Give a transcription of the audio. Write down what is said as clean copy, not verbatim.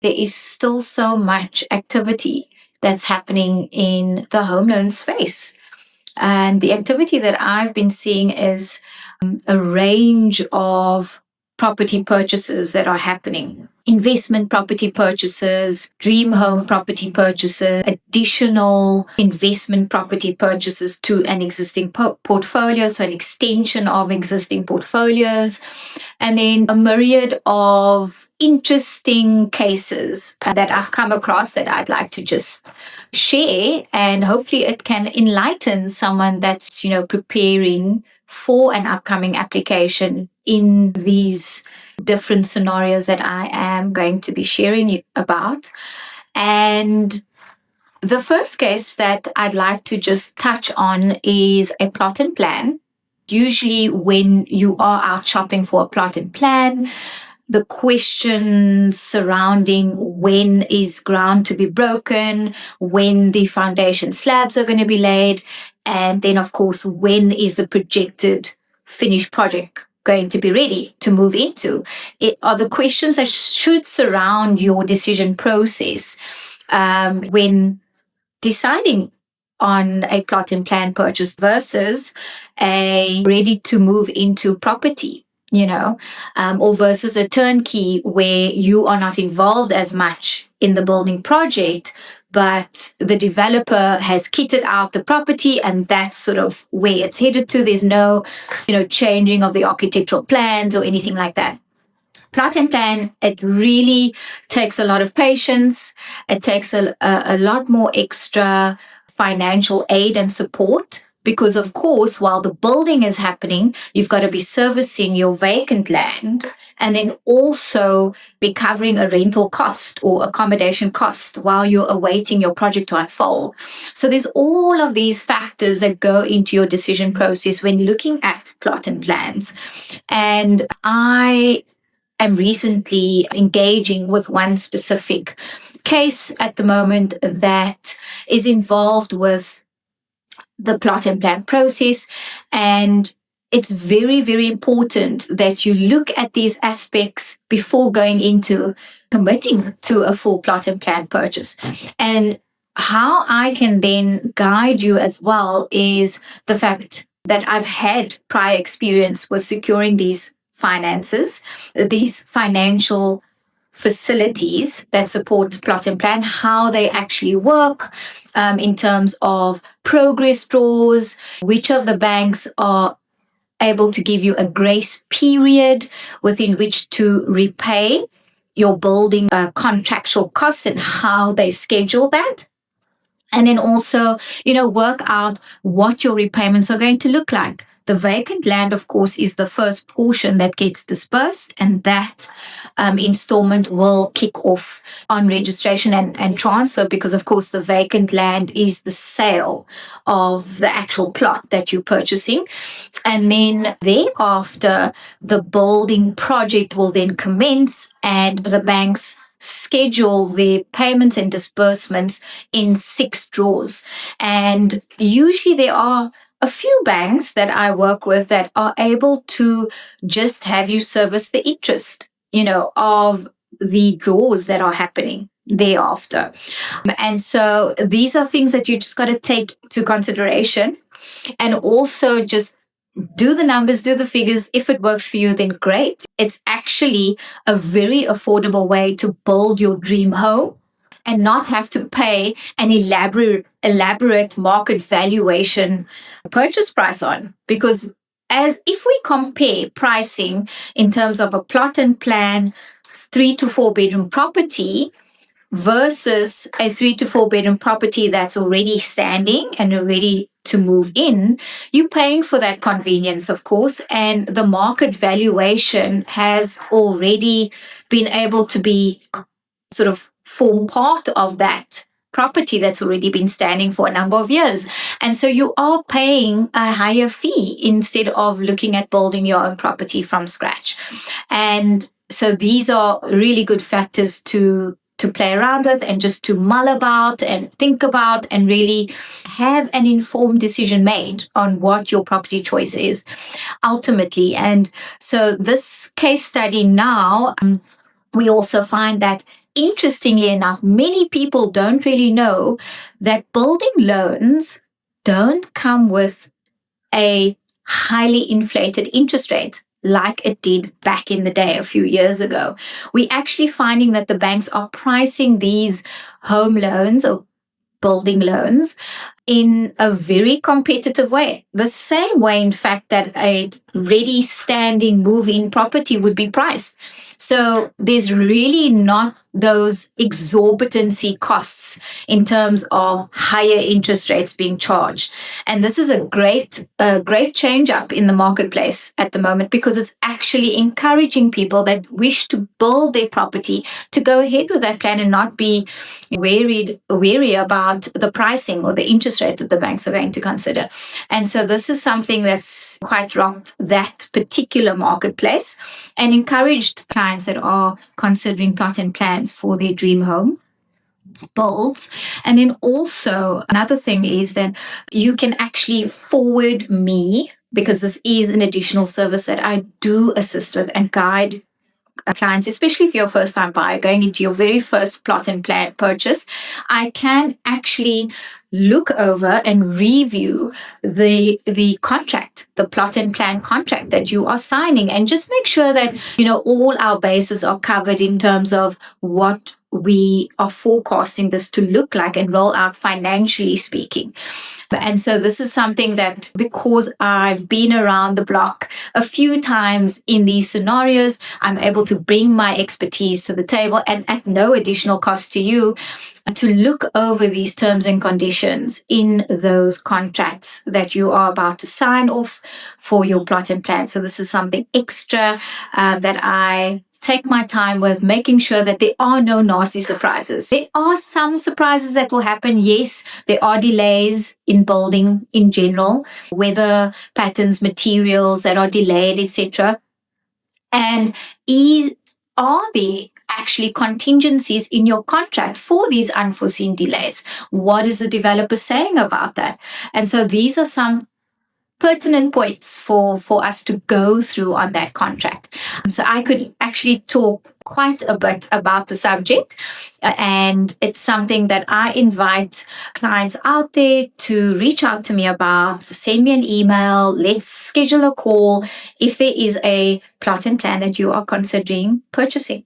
there is still so much activity that's happening in the home loan space. And the activity that I've been seeing is a range of property purchases that are happening. Investment property purchases, dream home property purchases, additional investment property purchases to an existing portfolio, so an extension of existing portfolios, and then a myriad of interesting cases that I've come across that I'd like to just share, and hopefully it can enlighten someone that's, preparing for an upcoming application in these different scenarios that I am going to be sharing about. And the first case that I'd like to just touch on is a plot and plan. Usually when you are out shopping for a plot and plan, the questions surrounding when is ground to be broken, when the foundation slabs are going to be laid, and then, of course, when is the projected finished project going to be ready to move into? It are the questions that should surround your decision process when deciding on a plot and plan purchase versus a ready to move into property. Or versus a turnkey where you are not involved as much in the building project, but the developer has kitted out the property and that's sort of where it's headed to. There's no, changing of the architectural plans or anything like that. Plot and plan, it really takes a lot of patience. It takes a lot more extra financial aid and support. Because, of course, while the building is happening, you've got to be servicing your vacant land and then also be covering a rental cost or accommodation cost while you're awaiting your project to unfold. So there's all of these factors that go into your decision process when looking at plot and plans. And I am recently engaging with one specific case at the moment that is involved with the plot and plan process. And it's very, very important that you look at these aspects before going into committing to a full plot and plan purchase. And how I can then guide you as well is the fact that I've had prior experience with securing these finances, these financial facilities that support plot and plan, how they actually work in terms of progress draws, which of the banks are able to give you a grace period within which to repay your building contractual costs and how they schedule that. And then also, work out what your repayments are going to look like. The vacant land, of course, is the first portion that gets dispersed, and that installment will kick off on registration and transfer because, of course, the vacant land is the sale of the actual plot that you're purchasing. And then thereafter, the building project will then commence and the banks schedule their payments and disbursements in 6 draws. And usually there are a few banks that I work with that are able to just have you service the interest, of the draws that are happening thereafter. And so these are things that you just got to take to consideration and also just do the numbers, do the figures. If it works for you, then great. It's actually a very affordable way to build your dream home and not have to pay an elaborate market valuation purchase price on. Because as if we compare pricing in terms of a plot and plan 3 to 4 bedroom property versus a 3 to 4 bedroom property that's already standing and ready to move in, you're paying for that convenience, of course, and the market valuation has already been able to be sort of form part of that property that's already been standing for a number of years. And so you are paying a higher fee instead of looking at building your own property from scratch. And so these are really good factors to play around with and just to mull about and think about and really have an informed decision made on what your property choice is ultimately. And so this case study now, we also find that interestingly enough, many people don't really know that building loans don't come with a highly inflated interest rate like it did back in the day a few years ago. We're actually finding that the banks are pricing these home loans or building loans in a very competitive way. The same way, in fact, that a ready standing move-in property would be priced. So there's really not those exorbitancy costs in terms of higher interest rates being charged. And this is a great change up in the marketplace at the moment, because it's actually encouraging people that wish to build their property to go ahead with that plan and not be wary about the pricing or the interest rate that the banks are going to consider. And so this is something that's quite rocked that particular marketplace and encouraged clients that are considering plot and plans for their dream home builds. And then also another thing is that you can actually forward me, because this is an additional service that I do assist with and guide clients, especially if you're a first-time buyer going into your very first plot and plan purchase. I can actually look over and review the contract, the plot and plan contract that you are signing, and just make sure that, you know, all our bases are covered in terms of what we are forecasting this to look like and roll out financially speaking. And so this is something that, because I've been around the block a few times in these scenarios, I'm able to bring my expertise to the table, and at no additional cost to you, to look over these terms and conditions in those contracts that you are about to sign off for your plot and plan. So this is something extra that I take my time with, making sure that there are no nasty surprises. There are some surprises that will happen. Yes, there are delays in building in general, weather patterns, materials that are delayed, etc. And are there actually contingencies in your contract for these unforeseen delays? What is the developer saying about that? And so these are some pertinent points for us to go through on that contract. So I could actually talk quite a bit about the subject, and it's something that I invite clients out there to reach out to me about. So send me an email, let's schedule a call if there is a plot and plan that you are considering purchasing.